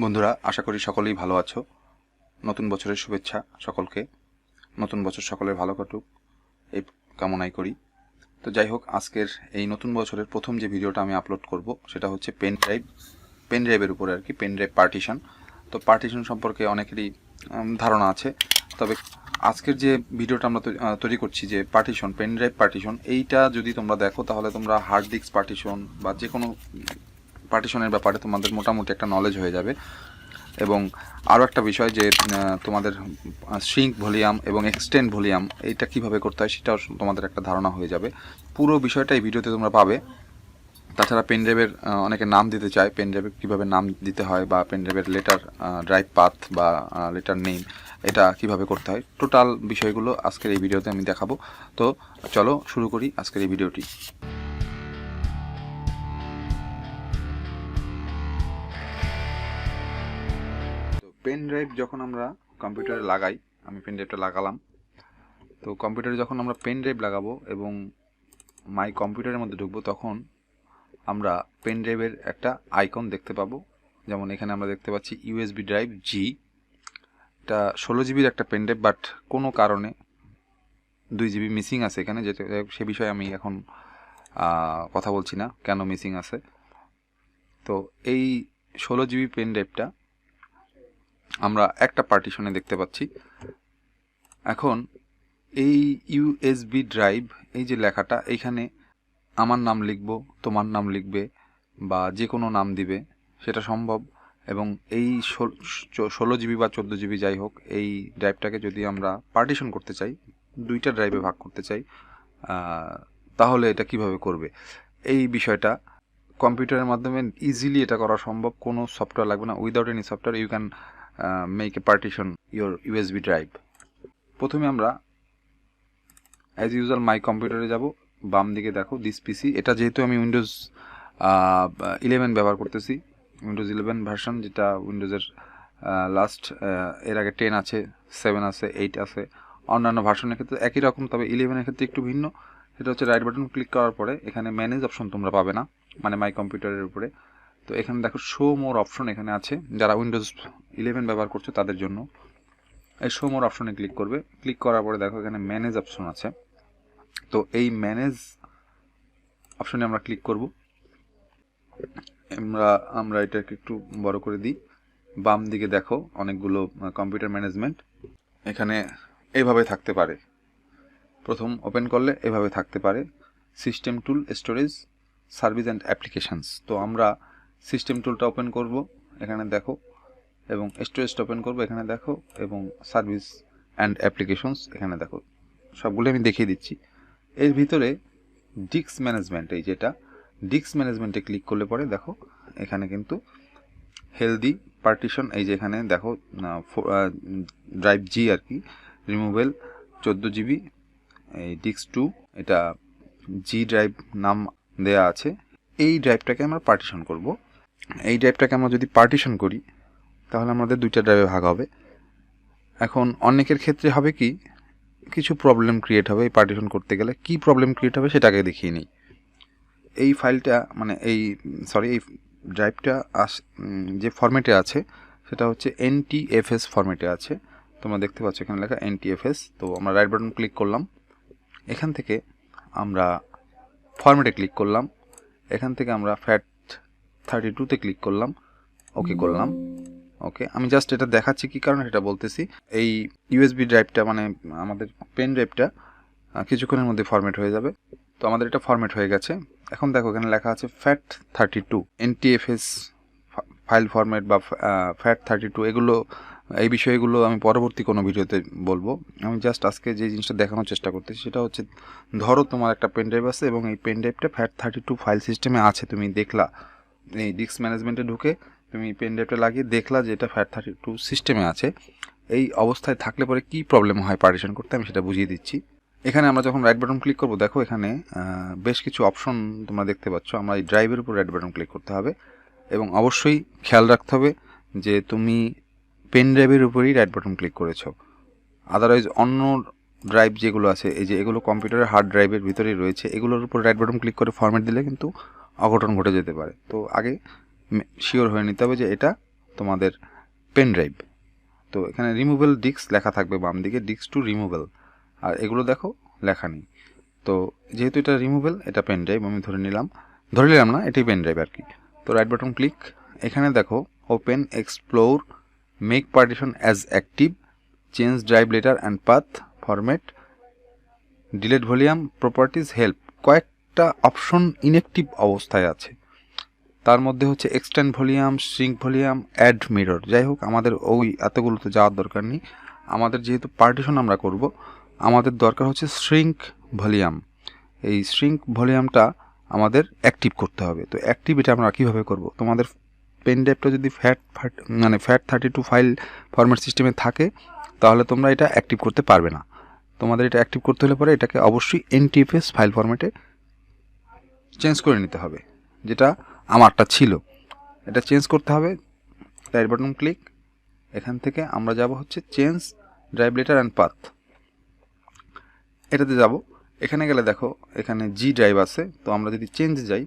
বন্ধুরা, আশা করি সকলেই ভালো আছো। নতুন বছরের শুভেচ্ছা সকলকে। নতুন বছর সকলের ভালো কাটুক এই কামনাই করি। তো যাই হোক, আজকের এই নতুন বছরের প্রথম যে ভিডিওটা আমি আপলোড করব সেটা হচ্ছে পেন ড্রাইভের উপরে আর কি, পেন ড্রাইভ পার্টিশন। তো পার্টিশন সম্পর্কে অনেকেরই ধারণা আছে, তবে আজকের যে ভিডিওটা আমরা তৈরি করছি যে পার্টিশন, পেন ড্রাইভ পার্টিশন, এইটা যদি তোমরা দেখো তাহলে তোমরা হার্ড ডিস্ক পার্টিশন বা যে কোনো পার্টিশনের ব্যাপারে তোমাদের মোটামুটি একটা নলেজ হয়ে যাবে। এবং আরও একটা বিষয় যে তোমাদের শ্রিঙ্ক ভলিউম এবং এক্সটেন্ড ভলিউম এইটা কীভাবে করতে হয় সেটাও তোমাদের একটা ধারণা হয়ে যাবে। পুরো বিষয়টা এই ভিডিওতে তোমরা পাবে। তাছাড়া পেনড্রাইভের অনেকে নাম দিতে চায়, পেনড্রাইভে কীভাবে নাম দিতে হয় বা পেনড্রাইভের লেটার ড্রাইভ পাথ বা লেটার নেম এটা কিভাবে করতে হয়, টোটাল বিষয়গুলো আজকের এই ভিডিওতে আমি দেখাবো। তো চলো শুরু করি আজকের এই ভিডিওটি। পেন ড্রাইভ যখন আমরা কম্পিউটারে লাগাই, আমি পেন ড্রাইভটা লাগালাম, তো কম্পিউটারে যখন আমরা পেন ড্রাইভ লাগাবো এবং মাই কম্পিউটারের মধ্যে ঢুকবো, তখন আমরা পেন ড্রাইভের একটা আইকন দেখতে পাবো। যেমন এখানে আমরা দেখতে পাচ্ছি ইউএসবি ড্রাইভ জি। এটা 16 জিবির একটা পেন ড্রাইভ, বাট কোনো কারণে 2 জিবি মিসিং আছে এখানে, যেটা সে বিষয়ে আমি এখন কথা বলছি না কেন মিসিং আছে। তো এই 16 জিবি পেন ড্রাইভটা আমরা একটা পার্টিশনে দেখতে পাচ্ছি। এখন এই ইউএসবি ড্রাইভ, এই যে লেখাটা, এইখানে আমার নাম লিখবো, তোমার নাম লিখবে বা যে কোনো নাম দিবে, সেটা সম্ভব। এবং এই 16 জিবি বা 14 জিবি যাই হোক, এই ড্রাইভটাকে যদি আমরা পার্টিশন করতে চাই, দুইটা ড্রাইভে ভাগ করতে চাই, তাহলে এটা কিভাবে করবে, এই বিষয়টা কম্পিউটারের মাধ্যমে ইজিলি এটা করা সম্ভব। কোনো সফটওয়্যার লাগবে না, without any software you can make a partition your USB drive. প্রথমে আমরা অ্যাজ ইউজুয়াল মাই কম্পিউটারে যাব। বাম দিকে দেখো দিস পিসি, এটা যেহেতু আমি উইন্ডোজ 11 ব্যবহার করতেছি, উইন্ডোজ 11 ভার্সন, যেটা উইন্ডোজের লাস্ট, এর আগে 10 আছে, 7 আছে, 8 আছে। অন্যান্য ভার্সনের ক্ষেত্রে একই রকম, তবে 11-এর ক্ষেত্রে একটু ভিন্ন। সেটা হচ্ছে রাইট বাটন ক্লিক করার পরে এখানে ম্যানেজ অপশন তোমরা পাবে না, মানে মাই কম্পিউটারের উপরে। তো এখানে দেখো শো মোর অপশন এখানে আছে, যারা উইন্ডোজ 11 ব্যবহার করছো তাদের জন্য। এই শো মোর অপশনে ক্লিক করবে। ক্লিক করার পরে দেখো এখানে ম্যানেজ অপশন আছে। তো এই ম্যানেজ অপশনে আমরা ক্লিক করব। আমরা এটাকে একটু বড় করে দিই। বাম দিকে দেখো অনেকগুলো কম্পিউটার ম্যানেজমেন্ট এখানে এইভাবে থাকতে পারে। প্রথম ওপেন করলে এভাবে থাকতে পারে, system tool, storage, service and applications. তো আমরা সিস্টেম টুলটা ওপেন করব, এখানে দেখো, এবং স্টোরেজটা ওপেন করব, এখানে দেখো, এবং সার্ভিস অ্যান্ড অ্যাপ্লিকেশনস এখানে দেখো। সবগুলো আমি দেখিয়ে দিচ্ছি। এর ভিতরে ডিস্ক ম্যানেজমেন্ট, এই যেটা ডিস্ক ম্যানেজমেন্টে ক্লিক করলে পরে দেখো এখানে কিন্তু হেলদি পার্টিশন, এই যে এখানে দেখো ড্রাইভ জি আর কি, রিমুভেল 14 জিবি, এই ডিস্ক 2, এটা জি ড্রাইভ নাম দেয়া আছে। এই ড্রাইভটাকে আমরা পার্টিশন করব। এই ড্রাইভটাকে আমরা যদি পার্টিশন করি তাহলে আমাদের দুইটা ড্রাইভে ভাগ হবে। এখন অনেকের ক্ষেত্রে হবে কি, কিছু প্রবলেম ক্রিয়েট হবে এই পার্টিশন করতে গেলে। কি প্রবলেম ক্রিয়েট হবে সেটাকে দেখিয়ে নিই। এই ফাইলটা মানে এই ড্রাইভটা যে ফরম্যাটে আছে সেটা হচ্ছে NTFS ফরম্যাটে আছে। তোমরা দেখতে পাচ্ছ এখানে লেখা NTFS। তো আমরা রাইট বাটন ক্লিক করলাম, এখান থেকে আমরা ফরম্যাটে ক্লিক করলাম, এখান থেকে আমরা FAT32-তে ক্লিক করলাম, ওকে করলাম। ওকে, আমি জাস্ট এটা দেখাচ্ছি কি কারণে এটা বলতেছি। এই ইউএসবি ড্রাইভটা মানে আমাদের পেন ড্রাইভটা কিছুক্ষণের মধ্যে ফরম্যাট হয়ে যাবে। তো আমাদের এটা ফরম্যাট হয়ে গেছে। এখন দেখো এখানে লেখা আছে FAT32 NTFS ফাইল ফরম্যাট বা FAT32। এই বিষয়গুলো আমি পরবর্তী কোনো ভিডিওতে বলবো। আমি জাস্ট আজকে যে জিনিসটা দেখানোর চেষ্টা করতেছি সেটা হচ্ছে, ধরো তোমার একটা পেন ড্রাইভ আছে এবং এই পেন ড্রাইভটা FAT32 ফাইল সিস্টেমে আছে। তুমি দেখলা এই ডিস্ক ম্যানেজমেন্টে ঢুকে তুমি পেন ড্রাইভটা লাগিয়ে দেখলা যে এটা FAT32 সিস্টেমে আছে। এই অবস্থায় থাকলে পরে কি প্রবলেম হয় পার্টিশন করতে, আমি সেটা বুঝিয়ে দিচ্ছি। এখানে আমরা যখন রাইট বাটন ক্লিক করব, দেখো এখানে বেশ কিছু অপশন তোমরা দেখতে পাচ্ছ। আমরা এই ড্রাইভের উপর রাইট বাটন ক্লিক করতে হবে এবং অবশ্যই খেয়াল রাখতে হবে যে তুমি পেন ড্রাইভের উপরেই রাইট বাটন ক্লিক করেছো। আদারওয়াইজ অন্য ড্রাইভ যেগুলো আছে, এই যে এগুলো কম্পিউটারের হার্ড ড্রাইভের ভিতরেই রয়েছে, এগুলোর উপর রাইট বাটন ক্লিক করে ফরম্যাট দিলে কিন্তু অঘটন ঘটে যেতে পারে। তো আগে শিওর হয়ে নিতে হবে যে এটা তোমাদের পেন ড্রাইভ। তো এখানে রিমুভেবল ডিস্ক লেখা থাকবে বাম দিকে, ডিস্ক টু রিমুভেবল, আর এগুলো দেখো লেখা নেই। তো যেহেতু এটা রিমুভেবল, এটা পেন ড্রাইভ আমি ধরে নিলাম না, এটাই পেন ড্রাইভ আর কি। তো রাইট বাটন ক্লিক, এখানে দেখো open, explore, make partition as active, change drive letter and path, format, delete volume, properties, help, কয়েকটা অপশন ইনঅ্যাক্টিভ অবস্থায় আছে। তার মধ্যে হচ্ছে extend volume, shrink volume, add mirror. যাই হোক, আমাদের ওই এতগুলোতে যাওয়ার দরকার নেই। আমাদের যেহেতু পার্টিশন আমরা করব, আমাদের দরকার হচ্ছে শ্রিঙ্ক ভলিউম। এই শ্রিঙ্ক ভলিউমটা আমাদের অ্যাক্টিভ করতে হবে। তো অ্যাক্টিভ এটা আমরা কীভাবে করব? তোমাদের পেন ড্রাইভটা যদি FAT32 ফাইল ফরম্যাট সিস্টেমে থাকে, তাহলে তোমরা এটা অ্যাক্টিভ করতে পারবে না। তোমাদের এটা অ্যাক্টিভ করতে হলে পরে এটাকে অবশ্যই NTFS ফাইল ফরম্যাটে চেঞ্জ করে নিতে হবে, যেটা আমারটা ছিল। এটা চেঞ্জ করতে হবে। রাইট বাটন ক্লিক, এখান থেকে আমরা যাব হচ্ছে change drive letter and path, এটাতে যাব। এখানে গেলে দেখো এখানে জি ড্রাইভ আছে। তো আমরা যদি চেঞ্জ যাই,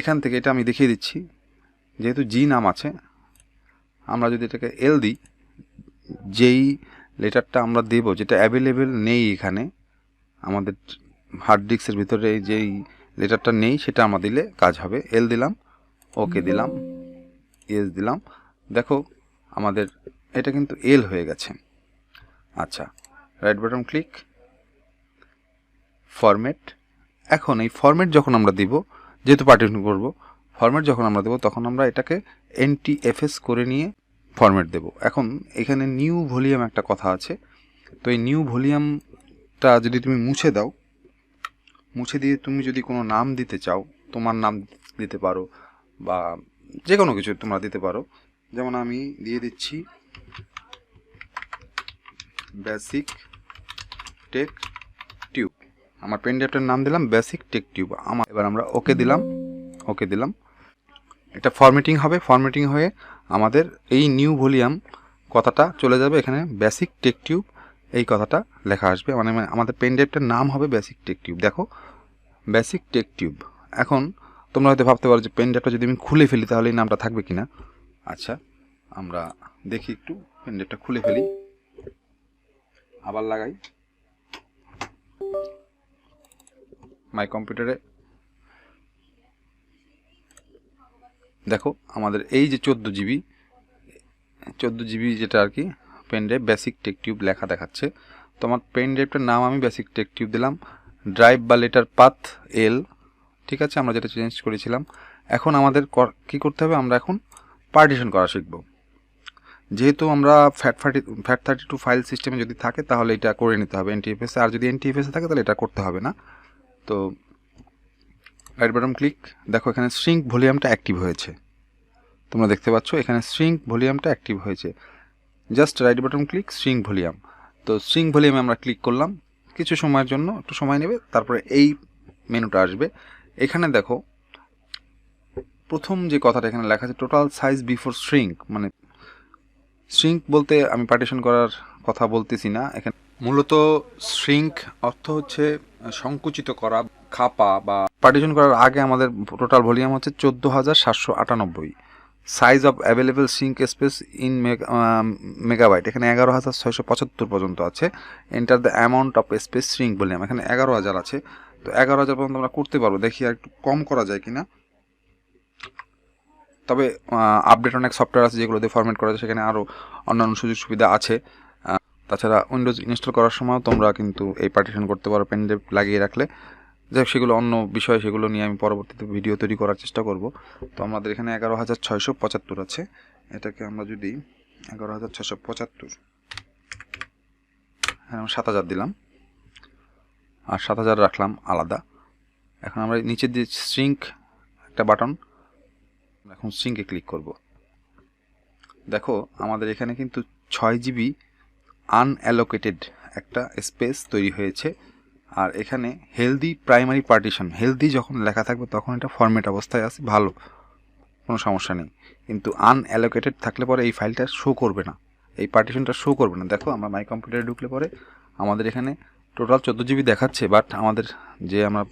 এখান থেকে এটা আমি দেখিয়ে দিচ্ছি, যেহেতু জি নাম আছে, আমরা যদি এটাকে এল দিই, যেই লেটারটা আমরা দেব, যেটা অ্যাভেলেবেল নেই এখানে আমাদের হার্ড ডিস্কের ভিতরে, যেই লেটারটা নেই সেটা আমরা দিলে কাজ হবে। এল দিলাম, ওকে দিলাম, এস দিলাম, দেখো আমাদের এটা কিন্তু এল হয়ে গেছে। আচ্ছা, রাইট বাটন ক্লিক, ফরম্যাট। এখন এই ফরম্যাট যখন আমরা দিব, যেহেতু পার্টিশন করব, ফরম্যাট যখন আমরা দেব তখন আমরা এটাকে NTFS করে নিয়ে ফরম্যাট দেব। এখন এখানে নিউ ভলিউম একটা কথা আছে। তো এই নিউ ভলিউমটা যদি তুমি মুছে দাও, মুছে দিয়ে তুমি যদি কোনো নাম দিতে চাও, তোমার নাম দিতে পারো বা যে কোনো কিছু তোমরা দিতে পারো। যেমন আমি দিয়ে দিচ্ছি বেসিক টেক টিউব, আমার পেন ড্রাইভটার নাম দিলাম বেসিক টেক টিউব। এবার আমরা ওকে দিলাম। এটা ফরম্যাটিং হবে। ফরম্যাটিং হয়ে আমাদের এই নিউ ভলিউম কথাটা চলে যাবে, এখানে বেসিক টেক টিউব এই কথাটা লেখা আসবে, মানে আমাদের পেন ড্রাইভটার নাম হবে বেসিক টেক টিউব। দেখো বেসিক টেক টিউব। এখন তোমরা হয়তো ভাবতে পারো যে পেন ড্রাইভটা যদি আমি খুলে ফেলি তাহলে এই নামটা থাকবে কিনা। আচ্ছা, আমরা দেখি একটু, পেন ড্রাইভটা খুলে ফেলি, আবার লাগাই মাই কম্পিউটারে। দেখো আমাদের এই যে 14 জিবি যেটা আর কি pen drive, basic tech tube লেখা দেখাচ্ছে। তো আমার পেন ড্রাইভটার নাম আমি বেসিক টেক টিউব দিলাম, ড্রাইভ বা লেটার পাথ এল, ঠিক আছে, আমরা যেটা চেঞ্জ করেছিলাম। এখন আমাদের কি করতে হবে? আমরা এখন পার্টিশন করা শিখব। যেহেতু আমরা FAT32 ফাইল সিস্টেমে যদি থাকে তাহলে এটা করে নিতে হবে NTFS, আর যদি NTFS থাকে তাহলে এটা করতে হবে না। তো রাইট বাটন ক্লিক, দেখো এখানে শ্রিঙ্ক ভলিউমটা অ্যাক্টিভ হয়েছে, তোমরা দেখতে পাচ্ছ এখানে শ্রিঙ্ক ভলিউমটা অ্যাক্টিভ হয়েছে। Just right button click, shrink volume. তো শ্রিঙ্ক ভলিউমে আমরা ক্লিক করলাম, কিছু সময়ের জন্য, একটু সময় নেবে, তারপরে এই মেনুটা আসবে। এখানে দেখো প্রথম যে কথাটা এখানে লেখা আছে, টোটাল সাইজ বিফোর শ্রিঙ্ক, মানে শ্রিঙ্ক বলতে আমি পার্টিশন করার কথা বলতেছি না। এখানে মূলত শ্রিঙ্ক অর্থ হচ্ছে সংকুচিত করা, খাপা, বা পার্টিশন করার আগে আমাদের টোটাল ভলিউম হচ্ছে 14,798। Size of available shrink space in megabyte, এখানে 11,675 পর্যন্ত আছে। Enter the amount of speech shrink volume, এখানে 11,000 আছে। তো 11,000 পর্যন্ত আমরা করতে পারবো, দেখি আর একটু কম করা যায় কিনা। তবে আপডেট অনেক সফটওয়্যার আছে যেগুলো দিয়ে ফরম্যাট করা যায়, সেখানে আরও অন্যান্য সুযোগ সুবিধা আছে। তাছাড়া উইন্ডোজ ইনস্টল করার সময় তোমরা কিন্তু এই পার্টিশন করতে পারো পেন ড্রাইভ লাগিয়ে রাখলে। যাই হোক, সেগুলো অন্য বিষয়, সেগুলো নিয়ে আমি পরবর্তীতে ভিডিও তৈরি করার চেষ্টা করব। তো আমাদের এখানে 11,675 আছে, এটাকে আমরা যদি 11,675, হ্যাঁ, 7,000 দিলাম, আর 7,000 রাখলাম আলাদা। এখন আমরা নিচের যে শ্রিঙ্ক একটা বাটন, এখন শ্রিঙ্কে ক্লিক করব। দেখো আমাদের এখানে কিন্তু 6 জিবি আনঅ্যালোকেটেড একটা স্পেস তৈরি হয়েছে। আর এখানে হেলদি প্রাইমারি পার্টিশন, হেলদি যখন লেখা থাকবে তখন এটা ফরম্যাট অবস্থায় আছে, ভালো, কোনো সমস্যা নেই। কিন্তু আনঅ্যালোকেটেড থাকলে পরে এই ফাইলটা শো করবে না, এই পার্টিশনটা শো করবে না। দেখো আমরা মাই কম্পিউটারে ঢুকলে পরে আমাদের এখানে টোটাল 14 জিবি দেখাচ্ছে, বাট আমাদের যে আমরা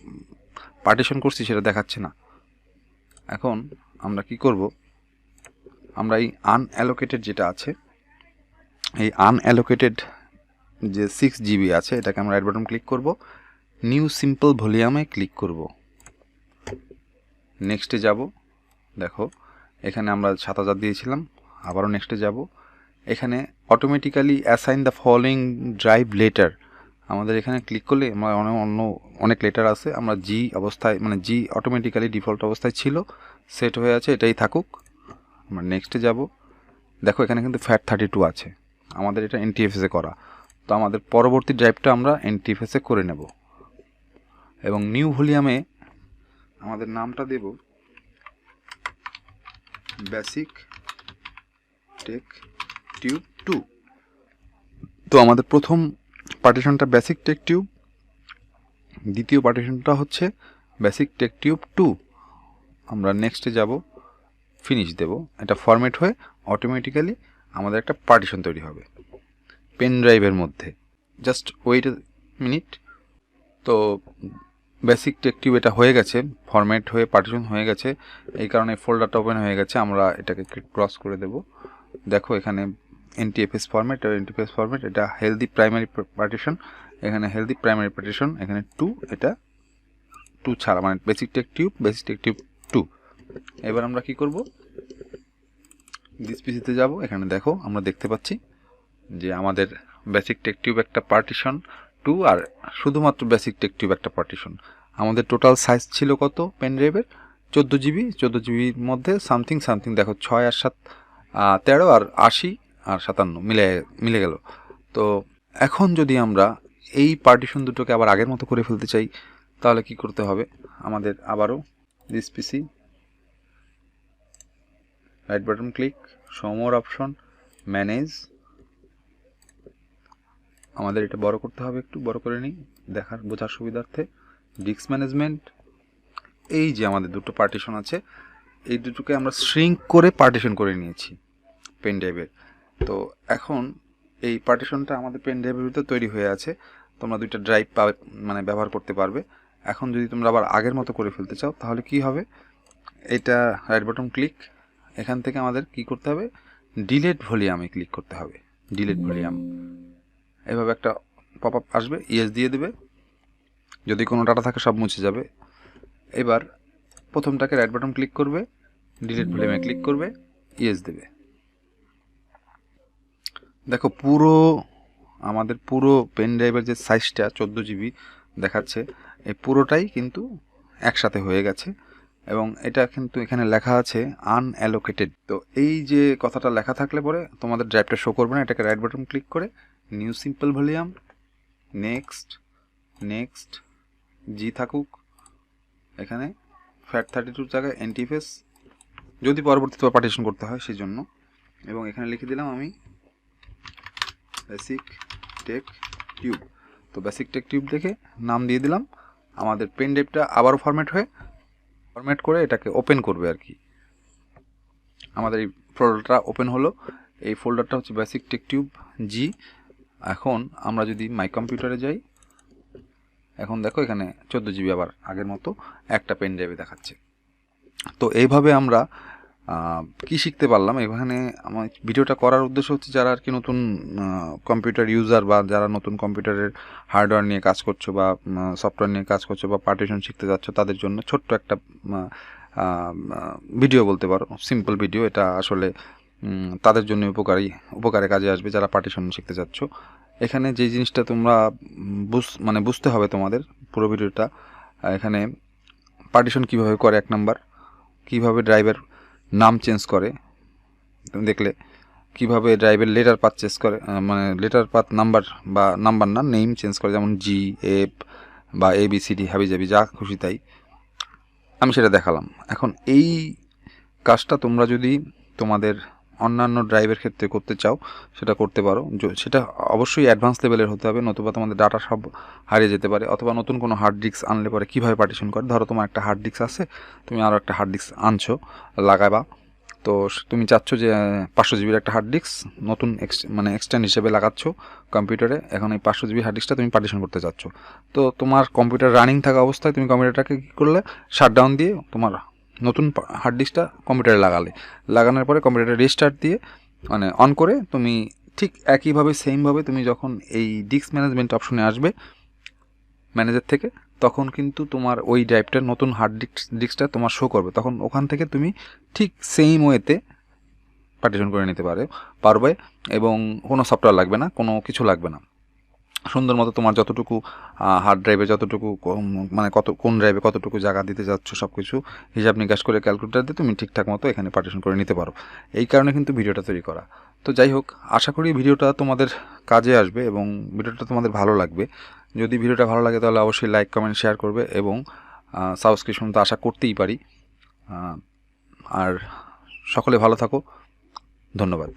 পার্টিশন করছি সেটা দেখাচ্ছে না। এখন আমরা কি করব, আমরা এই আনঅ্যালোকেটেড যেটা আছে, এই আনঅ্যালোকেটেড যে 6 GB আছে, এটাকে আমরা রাইট বাটন ক্লিক করব, নিউ সিম্পল ভলিউমে ক্লিক করব, নেক্সটে যাব। দেখো এখানে আমরা 7000 দিয়েছিলাম, আবারও নেক্সটে যাব। এখানে automatically assign the following drive letter, আমাদের এখানে ক্লিক করলে আমরা অনেক লেটার আছে, আমরা জি অবস্থায় মানে জি অটোমেটিক্যালি ডিফল্ট অবস্থায় ছিল, সেট হয়ে আছে, এটাই থাকুক। আমরা নেক্সটে যাব। দেখো এখানে কিন্তু FAT32 আছে, আমাদের এটা NTFS-এ করা, তো আমাদের পরবর্তী ড্রাইভটা আমরা NTFS-এ করে নেব। এবং নিউ ভলিউমে আমাদের নামটা দেব বেসিক টেক টিউব 2। তো আমাদের প্রথম পার্টিশনটা বেসিক টেক টিউব, দ্বিতীয় পার্টিশনটা হচ্ছে বেসিক টেক টিউব 2। আমরা নেক্সটে যাব, ফিনিশ দেব, এটা ফরম্যাট হয়ে অটোমেটিক্যালি আমাদের একটা পার্টিশন তৈরি হবে পেন ড্রাইভের মধ্যে। Just wait minute. তো বেসিক টেক টিউব এটা হয়ে গেছে, ফরম্যাট হয়ে পার্টিশন হয়ে গেছে, এই কারণে ফোল্ডারটা ওপেন হয়ে গেছে। আমরা এটাকে ক্রস করে দেব। দেখো এখানে NTFS ফরম্যাট, NTFS ফরম্যাট, এটা হেলদি প্রাইমারি পার্টিশন, এখানে হেলদি প্রাইমারি পার্টিশন, এখানে 2, এটা 2 ছাড়া, মানে বেসিক টেক টিউব 2। এবার আমরা কি করব, দিস পিসিতে যাব। এখানে দেখো আমরা দেখতে পাচ্ছি যে আমাদের বেসিক টেক টিউব একটা পার্টিশন 2, আর শুধুমাত্র বেসিক টেক টিউব একটা পার্টিশন। আমাদের টোটাল সাইজ ছিল কত পেন ড্রাইভের, 14 GB। 14 GBর মধ্যে সামথিং দেখো 6 আর 7 13 আর 80 আর 57 মিলে গেল। তো এখন যদি আমরা এই পার্টিশন দুটোকে আবার আগের মতো করে ফেলতে চাই, তাহলে কি করতে হবে, আমাদের আবারও this PC, right button click, show more option, manage. আমাদের এটা বড় করতে হবে, একটু বড় করে নিই বোঝার সুবিধার্থে। ডিস্ক ম্যানেজমেন্ট, এই যে আমাদের দুটো পার্টিশন আছে, এই দুটোকে আমরা শ্রিঙ্ক করে পার্টিশন করে নিয়েছি পেন ড্রাইভের। তো এখন এই পার্টিশনটা আমাদের পেন ড্রাইভের ভিতরে তৈরি হয়ে আছে, তোমরা দুইটা ড্রাইভ মানে ব্যবহার করতে পারবে। এখন যদি তোমরা আবার আগের মতো করে ফেলতে চাও, তাহলে কি হবে, এটা রাইট বাটন ক্লিক, এখান থেকে আমাদের কি করতে হবে, ডিলেট ভলিউমে ক্লিক করতে হবে। ডিলেট ভলিউম, এভাবে একটা পপ আপ আসবে, ইয়েস দিয়ে দেবে, যদি কোনো ডাটা থাকে সব মুছে যাবে। এবার প্রথমটাকে রাইট বাটন ক্লিক করবে, ডিলিট ভলিউমে ক্লিক করবে, ইয়েস দেবে। দেখো আমাদের পুরো পেন ড্রাইভের যে সাইজটা 14 GB দেখাচ্ছে, এই পুরোটাই কিন্তু একসাথে হয়ে গেছে। এবং এটা কিন্তু এখানে লেখা আছে আনঅ্যালোকেটেড। তো এই যে কথাটা লেখা থাকলে পরে তোমাদের ড্রাইভটা শো করবে না। এটাকে রাইট বাটন ক্লিক করে নিউ সিম্পল ভলিউম, নেক্সট জি থাকুক, এখানে FAT32 জায়গায় NTFS, যদি পরবর্তীতে পার্টিশন করতে হয় সেই জন্য। এবং এখানে লিখে দিলাম আমি বেসিক টেক টিউব। তো বেসিক টেক টিউব দেখে নাম দিয়ে দিলাম। আমাদের পেন ড্রাইভটা আবারও ফরম্যাট করে এটাকে ওপেন করবে আর কি। আমাদের এই ফোল্ডারটা ওপেন হলো, এই ফোল্ডারটা হচ্ছে বেসিক টেক টিউব জি। এখন আমরা যদি মাই কম্পিউটারে যাই, এখন দেখো এখানে 14 GB আবার আগের মতো একটা পেন ড্রাইভে দেখাচ্ছে। তো এইভাবে আমরা কি শিখতে পারলাম, এখানে আমার ভিডিওটা করার উদ্দেশ্য হচ্ছে যারা আর কি নতুন কম্পিউটার ইউজার, বা যারা নতুন কম্পিউটারের হার্ডওয়্যার নিয়ে কাজ করছো বা সফটওয়্যার নিয়ে কাজ করছো বা পার্টিশন শিখতে যাচ্ছ, তাদের জন্য ছোট্ট একটা ভিডিও বলতে পারো, সিম্পল ভিডিও। এটা আসলে তাদের জন্য উপকারে কাজে আসবে যারা পার্টিশন শিখতে যাচ্ছ। এখানে যে জিনিসটা তোমরা বুঝতে হবে তোমাদের পুরো ভিডিওটা, এখানে পার্টিশন কিভাবে করে, 1 নাম্বার কিভাবে ড্রাইভের নাম চেঞ্জ করে, তুমি দেখলে কিভাবে ড্রাইভের লেটার পাথ চেঞ্জ করে, মানে লেটার পাথ নাম্বার বা নাম্বার না নেম চেঞ্জ করে, যেমন জি এফ বা ABCD হাবিজাবি যা খুশি তাই, আমি সেটা দেখালাম। এখন এই কাজটা তোমরা যদি তোমাদের অন্যান্য ড্রাইভের ক্ষেত্রে করতে চাও, সেটা করতে পারো। সেটা অবশ্যই অ্যাডভান্স লেভেলের হতে হবে, নতুবা তোমাদের ডাটা সব হারিয়ে যেতে পারে। অথবা নতুন কোনো হার্ড ডিস্ক আনলে পরে কীভাবে পার্টিশন করে, ধরো তোমার একটা হার্ড ডিস্ক আছে, তুমি আরও একটা হার্ড ডিস্ক আনছো লাগাবা, তো তুমি চাচ্ছ যে 500 GB একটা হার্ড ডিস্ক নতুন এক্সটেন্ড হিসেবে লাগাচ্ছ কম্পিউটারে। এখন এই 500 GB হার্ড ডিস্কটা তুমি পার্টিশন করতে চাচ্ছ, তো তোমার কম্পিউটার রানিং থাকা অবস্থায় তুমি কম্পিউটারটাকে কী করলে, শাটডাউন দিয়ে তোমার নতুন হার্ড ডিস্কটা কম্পিউটারে লাগানোর পরে কম্পিউটারে রিস্টার্ট দিয়ে মানে অন করে তুমি ঠিক একইভাবে সেমভাবে তুমি যখন এই ডিস্ক ম্যানেজমেন্ট অপশনে আসবে ম্যানেজার থেকে, তখন কিন্তু তোমার ওই ড্রাইভটার নতুন হার্ড ডিস্কটা তোমার শো করবে। তখন ওখান থেকে তুমি ঠিক সেম ওয়েতে পার্টিশন করে নিতে পারবে এবং কোনো সফটওয়্যার লাগবে না, কোনো কিছু লাগবে না। সুন্দর মতো তোমার যতটুকু হার্ড ড্রাইভে যতটুকু মানে কোন ড্রাইভে কতটুকু জায়গা দিতে যাচ্ছ সব কিছু হিসাব নিকাশ করে ক্যালকুলেটার দিয়ে তুমি ঠিকঠাক মতো এখানে পার্টিশন করে নিতে পারো। এই কারণে কিন্তু ভিডিওটা তৈরি করা। তো যাই হোক, আশা করি ভিডিওটা তোমাদের কাজে আসবে এবং ভিডিওটা তোমাদের ভালো লাগবে। যদি ভিডিওটা ভালো লাগে তাহলে অবশ্যই লাইক, কমেন্ট, শেয়ার করবে এবং সাবস্ক্রিপশন তো আশা করতেই পারি। আর সকলে ভালো থাকো, ধন্যবাদ।